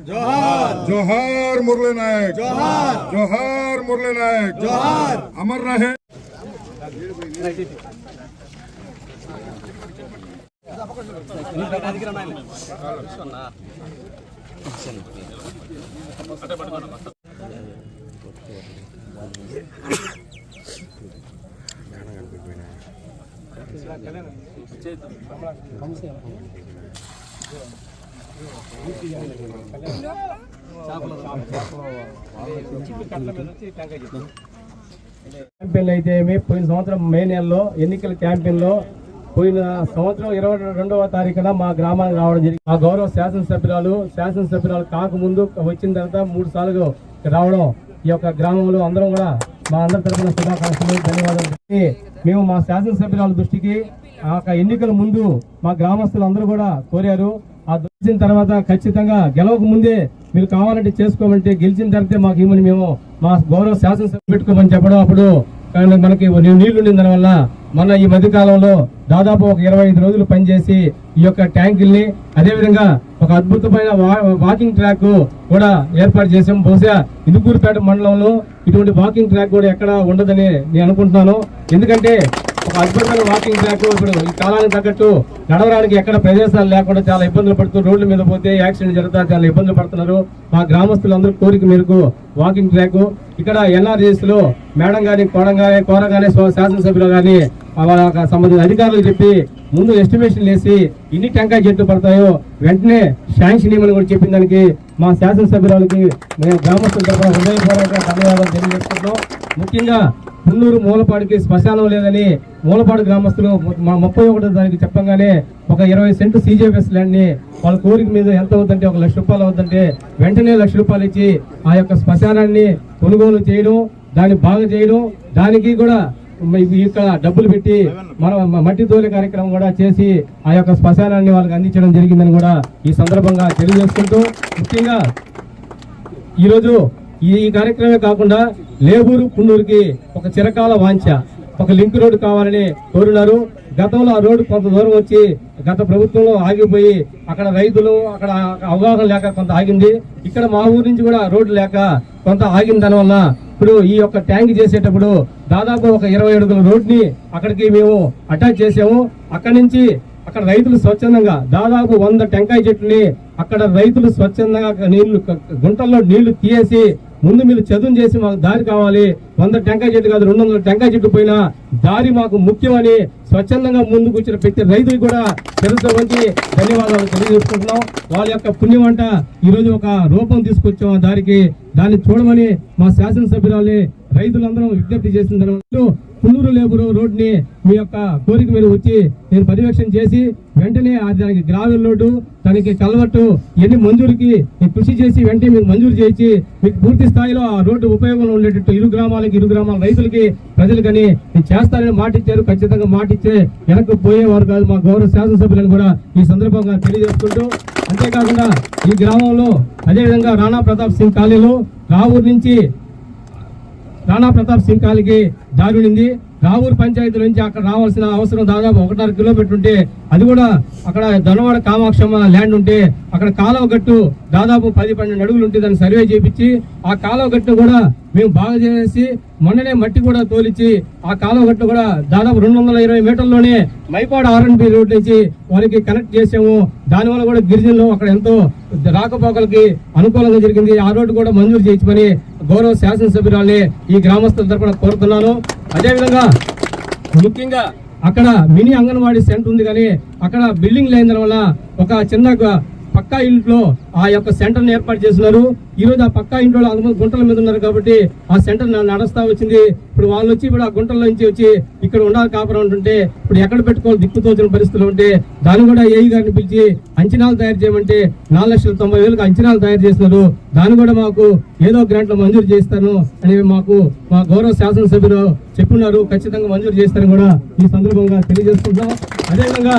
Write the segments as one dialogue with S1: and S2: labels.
S1: जोहार जोहार मुरली नायक, जोहार जोहार मुरली नायक, जोहार अमर रहे।
S2: క్యాంపెయిన్ అయితే పోయిన సంవత్సరం మే నెలలో ఎన్నికల క్యాంపెయిన్ లో పోయిన సంవత్సరం 22వ తారీఖున మా గ్రామానికి రావడం జరిగింది. మా గౌరవ శాసనసభ్యురాలు కాకముందు వచ్చిన తర్వాత 3 సార్లు రావడం ఈ యొక్క గ్రామంలో అందరం కూడా మా అందరి తరఫున శుభాకాంక్షలు ధన్యవాదాలు. మేము మా శాసనసభ్యురాల దృష్టికి ఆ ఎన్నికల ముందు మా గ్రామస్తులు అందరూ కూడా కోరారు. ఆ వచ్చిన తర్వాత ఖచ్చితంగా గెలవక ముందే మీరు కావాలంటే చేసుకోమంటే గెలిచిన తర్వాత మాకు ఇవ్వని మేము మా గౌరవ శాసనసభ పెట్టుకోమని చెప్పడం. అప్పుడు మనకి నీళ్లు ఉండిన దానివల్ల మన ఈ మధ్య కాలంలో దాదాపు ఒక 25 రోజులు పనిచేసి ఈ యొక్క ట్యాంకుల్ని అదేవిధంగా ఒక అద్భుతమైన వాకింగ్ ట్రాక్ కూడా ఏర్పాటు చేసాం. బహుశా ఇందుకూరుపేట మండలంలో ఇటువంటి వాకింగ్ ట్రాక్ కూడా ఎక్కడ ఉండదని నేను అనుకుంటున్నాను. ఎందుకంటే ఒక అద్భుతమైన వాకింగ్ ట్రాక్ ఇప్పుడు ఈ కాలానికి తగ్గట్టు నడవడానికి ఎక్కడ ప్రదేశాలు లేకుండా చాలా ఇబ్బందులు పడుతూ రోడ్ల మీద పోతే యాక్సిడెంట్ జరుగుతా చాలా ఇబ్బందులు పడుతున్నారు. మా గ్రామస్తులందరూ కోరిక మేరకు వాకింగ్ ట్రాక్ ఇక్కడ ఎన్ఆర్జీఎస్ లో మేడం గాని కోరగానే శాసనసభ్యులు గాని సంబంధించిన అధికారులు చెప్పి ముందు ఎస్టిమేషన్ వేసి ఎన్ని టెంకాయ చెట్లు పడతాయో వెంటనే శాంక్షన్ ఇవ్వమని కూడా చెప్పిన దానికి మా శాసనసభ్యురాలకి మేము గ్రామస్తుల తరఫున హృదయపూర్వక ధన్యవాదాలు తెలియజేస్తున్నాం. ముఖ్యంగా పున్నూరు మూలపాడికి శ్మశానం లేదని మూలపాడు గ్రామస్తులు 31వ తారీఖు చెప్పగానే ఒక 20 సెంటు CJFS ల్యాండ్ ని వాళ్ళ కోరిక మీద ఎంత అవుతుందంటే 1 లక్ష రూపాయలు అవుతుందంటే వెంటనే 1 లక్ష రూపాయలు ఇచ్చి ఆ యొక్క శ్మశానాన్ని కొనుగోలు చేయడం, దాన్ని బాగా చేయడం, దానికి కూడా ఇక్కడ డబ్బులు పెట్టి మనం మట్టి తోలే కార్యక్రమం కూడా చేసి ఆ యొక్క శ్మశానాన్ని వాళ్ళకి అందించడం జరిగిందని కూడా ఈ సందర్భంగా తెలియజేసుకుంటూ, ముఖ్యంగా ఈరోజు ఈ కార్యక్రమమే కాకుండా లేబూరు పున్నూరుకి ఒక చిరకాల వాంఛ ఒక లింక్ రోడ్డు కావాలని కోరున్నారు. గతంలో ఆ రోడ్డు కొంత దూరం వచ్చి గత ప్రభుత్వంలో ఆగిపోయి అక్కడ రైతులు అక్కడ అవగాహన లేక కొంత ఆగింది. ఇక్కడ మా ఊరు నుంచి కూడా రోడ్డు లేక కొంత ఆగిన దానివల్ల ఇప్పుడు ఈ యొక్క ట్యాంక్ చేసేటప్పుడు దాదాపు ఒక 20 అడుగుల రోడ్ని అక్కడికి మేము అటాచ్ చేసాము. అక్కడి నుంచి అక్కడ రైతులు స్వచ్ఛందంగా దాదాపు 100 టెంకాయ చెట్లని అక్కడ రైతులు స్వచ్ఛందంగా నీళ్లు గుంటల్లో నీళ్లు తీసి ముందు మీరు చదువు చేసి మాకు దారి కావాలి, 100 టెంకాయ చెట్టు కాదు 200 టెంకాయ చెట్టు పోయినా దారి మాకు ముఖ్యమని స్వచ్ఛందంగా ముందుకు వచ్చిన ప్రతి రైతులు కూడా తెలుసు వంచి ధన్యవాదాలు తెలియజేసుకుంటున్నాం. వాళ్ళ యొక్క పుణ్యం అంట ఈరోజు ఒక రూపం తీసుకొచ్చాం ఆ దారికి, దాన్ని చూడమని మా శాసనసభ్యురాలని రైతులందరం విజ్ఞప్తి చేసిన తర్వాత పున్నూరు లేబూరు రోడ్ని మీ యొక్క కోరిక మీరు వచ్చి నేను పర్యవేక్షణ చేసి వెంటనే దానికి గ్రావెల్ రోడ్డు దానికి కల్వర్టు ఎన్ని మంజూరుకి కృషి చేసి వెంటనే మీకు మంజూరు చేయించి మీకు పూర్తి స్థాయిలో ఆ రోడ్డు ఉపయోగంలో ఉండేటట్టు ఇరు గ్రామాల రైతులకి ప్రజలకని నేను చేస్తానని మాటిచ్చారు. ఖచ్చితంగా మాటిచ్చే వెనక్కి పోయేవారు కాదు మా గౌరవ శాసనసభ్యులను కూడా ఈ సందర్భంగా తెలియజేసుకుంటూ, అంతేకాకుండా ఈ గ్రామంలో అదేవిధంగా రాణా ప్రతాప్ సింగ్ కాలనీలో రావూరు నుంచి రాణా ప్రతాప్ సింగ్ కాలనీకి దారి ఉండింది. రావూరు పంచాయతీ నుంచి అక్కడ రావాల్సిన అవసరం దాదాపు 1.5 కిలోమీటర్ ఉంటే అది కూడా అక్కడ ధనవాడ కామాక్షమ్మ ల్యాండ్ ఉంటే అక్కడ కాలువ గట్టు దాదాపు 10-12 అడుగులు ఉంటే దాన్ని సర్వే చేయించి ఆ కాలువ గట్టు కూడా మేము బాగా చేసి మొన్ననే మట్టి కూడా తోలిచ్చి ఆ కాలువ గట్టు కూడా దాదాపు 220 మీటర్లోనే మైపాడు R&B రోడ్ నుంచి వాళ్ళకి కనెక్ట్ చేసాము. దానివల్ల కూడా గిరిజనులు అక్కడ ఎంతో రాకపోకలకి అనుకూలంగా జరిగింది. ఆ రోడ్డు కూడా మంజూరు చేయించమని గౌరవ శాసనసభ్యురాలని ఈ గ్రామస్తుల తరఫున కోరుతున్నాను. అదేవిధంగా ముఖ్యంగా అక్కడ మినీ అంగన్వాడీ సెంటర్ ఉంది కానీ అక్కడ బిల్డింగ్ లేని వల్ల ఒక చిన్న పక్కా ఇంట్లో ఆ యొక్క సెంటర్ని ఏర్పాటు చేస్తున్నారు. ఈ రోజు ఆ పక్కా ఇంట్లో అంతమంది గుంటల మీద ఉన్నారు కాబట్టి ఆ సెంటర్ నడుస్తా వచ్చింది. ఇప్పుడు వాళ్ళు వచ్చి ఇప్పుడు ఆ గుంటల నుంచి వచ్చి ఇక్కడ ఉండాలి కాపురం ఉంటుంటే ఇప్పుడు ఎక్కడ పెట్టుకోవాలి దిక్కుతోచిన పరిస్థితులు ఉంటే దాన్ని కూడా ఏఈ గారిని పిలిచి అంచనాలు తయారు చేయమంటే 4,90,000 అంచనాలు తయారు చేస్తున్నారు. దాన్ని కూడా మాకు ఏదో గ్రాంట్ లో మంజూరు చేస్తాను అని మాకు మా గౌరవ శాసనసభ్యులు చెప్పున్నారు. ఖచ్చితంగా మంజూరు చేస్తారని కూడా ఈ సందర్భంగా తెలియజేస్తున్నాం. అదేవిధంగా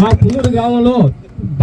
S2: మా పున్నూరు గ్రామంలో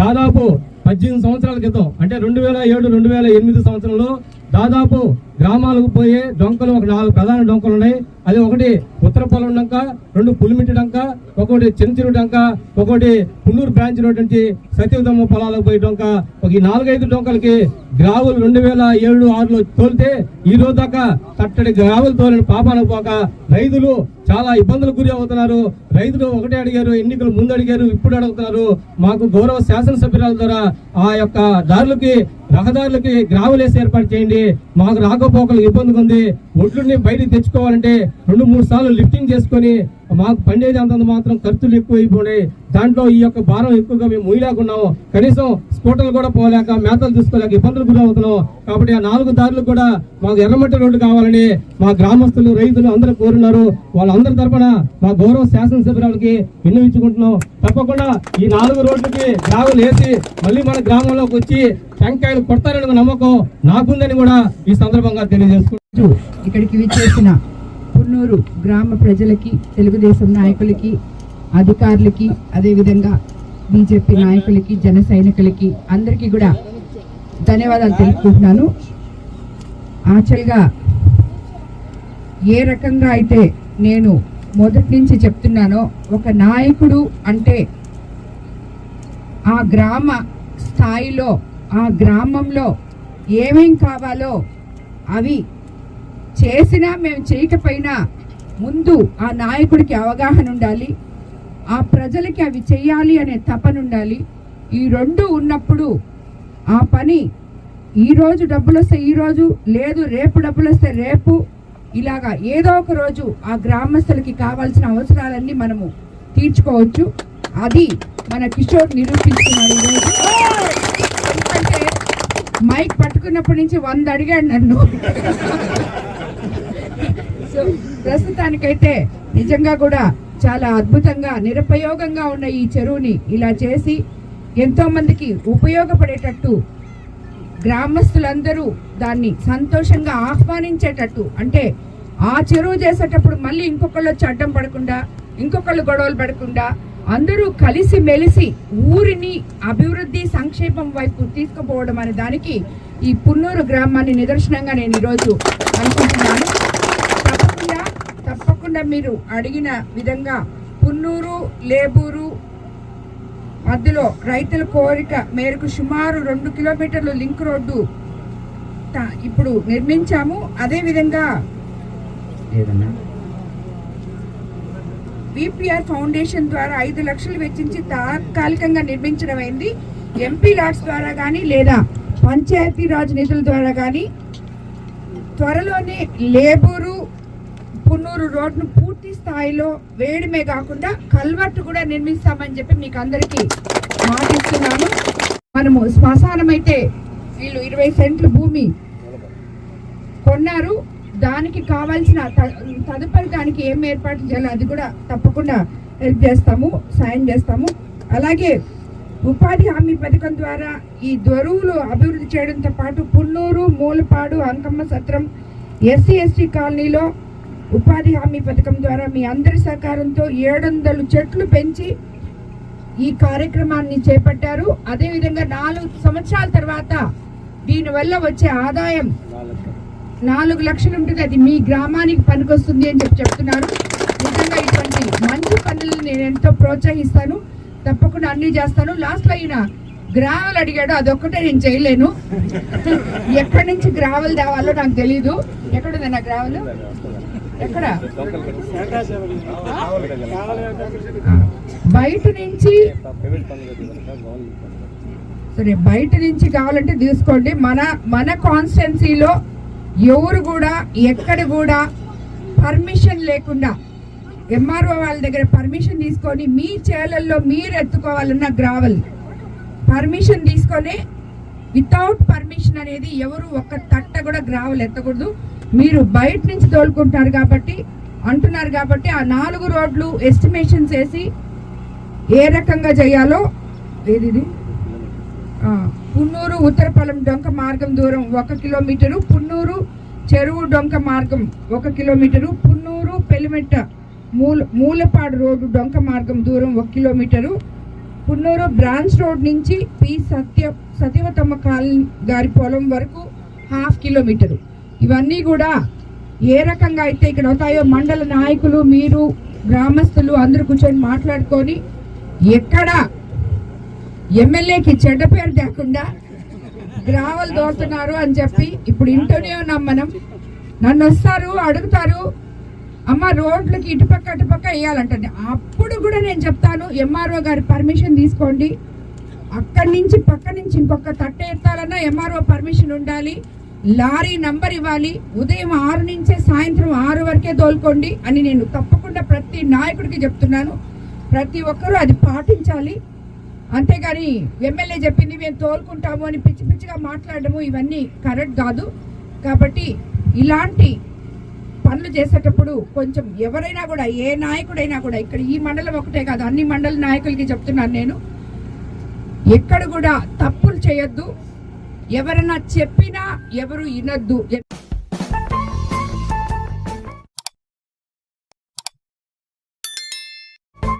S2: దాదాపు 18 సంవత్సరాల క్రితం అంటే 2007-2008 సంవత్సరంలో దాదాపు గ్రామాలకు పోయే డొంకలు ఒక 4 ప్రధాన డొంకలు ఉన్నాయి. అది ఒకటి ఉత్తరపొలం డంక, 2 పులిమిట్టి డంక, ఒకటి చిన్నచిరు డంక, ఒకటి పున్నూరు బ్రాంచ్ రోడ్ నుంచి సత్యవదమ్మ పొలాలకు పోయే డొంక. ఒక 4-5 డొంకలకి గ్రావులు 2007-06లో తోలితే ఈ రోజు దాకా తట్టడి గ్రావులు తోలిన పాపాలకు పోక రైతులు చాలా ఇబ్బందులకు గురి అవుతున్నారు. రైతులు ఒకటే అడిగారు, ఎన్నికలు ముందు అడిగారు, ఇప్పుడు అడుగుతున్నారు. మాకు గౌరవ శాసనసభ్యురాల ద్వారా ఆ యొక్క దారులకి రహదారులకి గ్రావులేసి ఏర్పాటు చేయండి. మాకు రాకపోకలకు ఇబ్బందిగా ఉంది. ఒడ్లుని బయటికి తెచ్చుకోవాలంటే 2-3 సార్లు లిఫ్టింగ్ చేసుకొని మాకు పండేది అంతంత మాత్రం ఖర్చులు ఎక్కువైపోయినాయి. దాంట్లో ఈ యొక్క భారం ఎక్కువగా మేము మొయ్యలేకున్నాము. కనీసం స్కూటర్లు కూడా పోలేక మేతలు తీసుకోలేక ఇబ్బందులు గురి అవుతున్నాం. కాబట్టి ఆ 4 దారులు కూడా మాకు ఎర్రమట్టి రోడ్డు కావాలని మా గ్రామస్తులు రైతులు అందరూ కోరున్నారు. వాళ్ళందరి తరపున మా గౌరవ శాసనసభ్యులకి విన్నవించుకుంటున్నాం. తప్పకుండా ఈ 4 రోడ్లకి గ్రావులు వేసి మళ్ళీ మన గ్రామంలోకి వచ్చి టెంకాయలు కొడతారని నమ్మకం నాకుందని కూడా ఈ సందర్భంగా తెలియజేసుకుంటూ
S3: ఇక్కడికి విచ్చేసిన పున్నూరు గ్రామ ప్రజలకి, తెలుగుదేశం నాయకులకి, అధికారులకి, అదేవిధంగా బీజేపీ నాయకులకి, జన సైనికులకి అందరికీ కూడా ధన్యవాదాలు తెలుపుకుంటున్నాను. యాక్చువల్గా ఏ రకంగా అయితే నేను మొదటి నుంచి చెప్తున్నానో, ఒక నాయకుడు అంటే ఆ గ్రామ స్థాయిలో ఆ గ్రామంలో ఏమేం కావాలో అవి చేసినా మేము చేయకపోయినా ముందు ఆ నాయకుడికి అవగాహన ఉండాలి, ఆ ప్రజలకి అవి చేయాలి అనే తపన ఉండాలి. ఈ రెండు ఉన్నప్పుడు ఆ పని ఈరోజు డబ్బులు వస్తే ఈరోజు, లేదు రేపు డబ్బులు వస్తే రేపు, ఇలాగా ఏదో ఒక రోజు ఆ గ్రామస్తులకి కావాల్సిన అవసరాలన్నీ మనము తీర్చుకోవచ్చు. అది మన కిషోర్ నిరూపించుకున్నాడు ఈరోజు. ఎందుకంటే మైక్ పట్టుకున్నప్పటి నుంచి 100 అడిగాడు నన్ను. సో ప్రస్తుతానికైతే నిజంగా కూడా చాలా అద్భుతంగా నిరుపయోగంగా ఉన్న ఈ చెరువుని ఇలా చేసి ఎంతో మందికి ఉపయోగపడేటట్టు గ్రామస్తులందరూ దాన్ని సంతోషంగా ఆహ్వానించేటట్టు, అంటే ఆ చెరువు చేసేటప్పుడు మళ్ళీ ఇంకొకళ్ళు వచ్చి అడ్డం పడకుండా, ఇంకొకళ్ళు గొడవలు పడకుండా అందరూ కలిసి మెలిసి ఊరిని అభివృద్ధి సంక్షేమం వైపు తీసుకుపోవడం అనే దానికి ఈ పున్నూరు గ్రామాన్ని నిదర్శనంగా నేను ఈరోజు అనుకుంటున్నాను. తప్పకుండా మీరు అడిగిన విధంగా పున్నూరు లేబూరు మధ్యలో రైతుల కోరిక మేరకు సుమారు 2 కిలోమీటర్లు లింక్ రోడ్డు ఇప్పుడు నిర్మించాము. అదేవిధంగా విపిఆర్ ఫౌండేషన్ ద్వారా 5 లక్షలు వెచ్చించి తాత్కాలికంగా నిర్మించడం అయింది. ఎంపీ లాట్స్ ద్వారా కానీ లేదా పంచాయతీరాజ్ నిధుల ద్వారా కానీ త్వరలోనే లేబూరు పున్నూరు రోడ్ను పూర్తి స్థాయిలో వేయడమే కాకుండా కల్వర్ట్ కూడా నిర్మిస్తామని చెప్పి మీకు అందరికీ మాటిస్తున్నాను. మనము శ్మశానం అయితే వీళ్ళు 20 సెంట్లు భూమి కొన్నారు. దానికి కావాల్సిన తదుపరి దానికి ఏం ఏర్పాట్లు చేయాలో అది కూడా తప్పకుండా హెల్ప్ చేస్తాము, సాయం చేస్తాము. అలాగే ఉపాధి హామీ పథకం ద్వారా ఈ దొరువులు అభివృద్ధి చేయడంతో పాటు పున్నూరు, మూలపాడు, అంకమ్మ సత్రం, SC/ST కాలనీలో ఉపాధి హామీ పథకం ద్వారా మీ అందరి సహకారంతో 700 చెట్లు పెంచి ఈ కార్యక్రమాన్ని చేపట్టారు. అదేవిధంగా 4 సంవత్సరాల తర్వాత దీనివల్ల వచ్చే ఆదాయం 4 లక్షలు ఉంటుంది. అది మీ గ్రామానికి పనికొస్తుంది అని చెప్తున్నారు. నిజంగా ఇటువంటి మంచి పనులను నేను ఎంతో ప్రోత్సహిస్తాను, తప్పకుండా అన్ని చేస్తాను. లాస్ట్లో అయిన గ్రావెల్ అడిగాడు, అదొక్కటే నేను చేయలేను. ఎక్కడి నుంచి గ్రావెల్ తేవాలో నాకు తెలీదు. ఎక్కడుంది నా గ్రావెల్? ఎక్కడ? బయట నుంచి, సరే బయట నుంచి కావాలంటే తీసుకోండి. మన కాన్స్టిట్యున్సీలో ఎవరు కూడా ఎక్కడ కూడా పర్మిషన్ లేకుండా MRO వాళ్ళ దగ్గర పర్మిషన్ తీసుకొని మీ చేలల్లో మీరు ఎత్తుకోవాలన్న గ్రావెల్ పర్మిషన్ తీసుకొని వితౌట్ పర్మిషన్ అనేది ఎవరు ఒక్క తట్ట కూడా గ్రావెల్ ఎత్తకూడదు. మీరు బయట నుంచి తోలుకుంటున్నారు కాబట్టి అంటున్నారు కాబట్టి ఆ 4 రోడ్లు ఎస్టిమేషన్స్ వేసి ఏ రకంగా చేయాలో ఏది పున్నూరు ఉత్తరపాలెం డొంక మార్గం దూరం 1 కిలోమీటరు, పున్నూరు చెరువు డొంక మార్గం 1 కిలోమీటరు, పున్నూరు పెలిమెట్ట మూలపాడు రోడ్డు డొంక మార్గం దూరం 1 కిలోమీటరు, పున్నూరు బ్రాంచ్ రోడ్ నుంచి పి సత్యవతమ్మ కాలనీ గారి పొలం వరకు 1/2 కిలోమీటరు. ఇవన్నీ కూడా ఏ రకంగా అయితే ఇక్కడ అవుతాయో మండల నాయకులు మీరు గ్రామస్తులు అందరూ కూర్చొని మాట్లాడుకొని ఎక్కడ ఎమ్మెల్యేకి చెడ్డ పేరు తేకుండా గ్రావెల్ దోస్తున్నారు అని చెప్పి ఇప్పుడు ఇంటనే ఉన్నాం మనం. నన్ను వస్తారు అడుగుతారు, అమ్మ రోడ్లకి ఇటుపక్క వేయాలంటే అప్పుడు కూడా నేను చెప్తాను ఎంఆర్ఓ గారి పర్మిషన్ తీసుకోండి. అక్కడి నుంచి పక్క నుంచి ఇంకొక తట్ట ఎత్తాలన్నా ఎంఆర్ఓ పర్మిషన్ ఉండాలి, లారీ నంబర్ ఇవ్వాలి, ఉదయం 6 నుంచే సాయంత్రం 6 వరకే తోలుకోండి అని నేను తప్పకుండా ప్రతి నాయకుడికి చెప్తున్నాను. ప్రతి ఒక్కరూ అది పాటించాలి. అంతేగాని ఎమ్మెల్యే చెప్పింది మేము తోలుకుంటాము అని పిచ్చి పిచ్చిగా మాట్లాడము ఇవన్నీ కరెక్ట్ కాదు. కాబట్టి ఇలాంటి పనులు చేసేటప్పుడు కొంచెం ఎవరైనా కూడా ఏ నాయకుడైనా కూడా ఇక్కడ ఈ మండలం ఒకటే కాదు అన్ని మండల నాయకులకి చెప్తున్నాను నేను, ఎక్కడ కూడా తప్పులు చేయొద్దు. ఎవరైనా చెప్పినా ఎవరు వినొద్దు.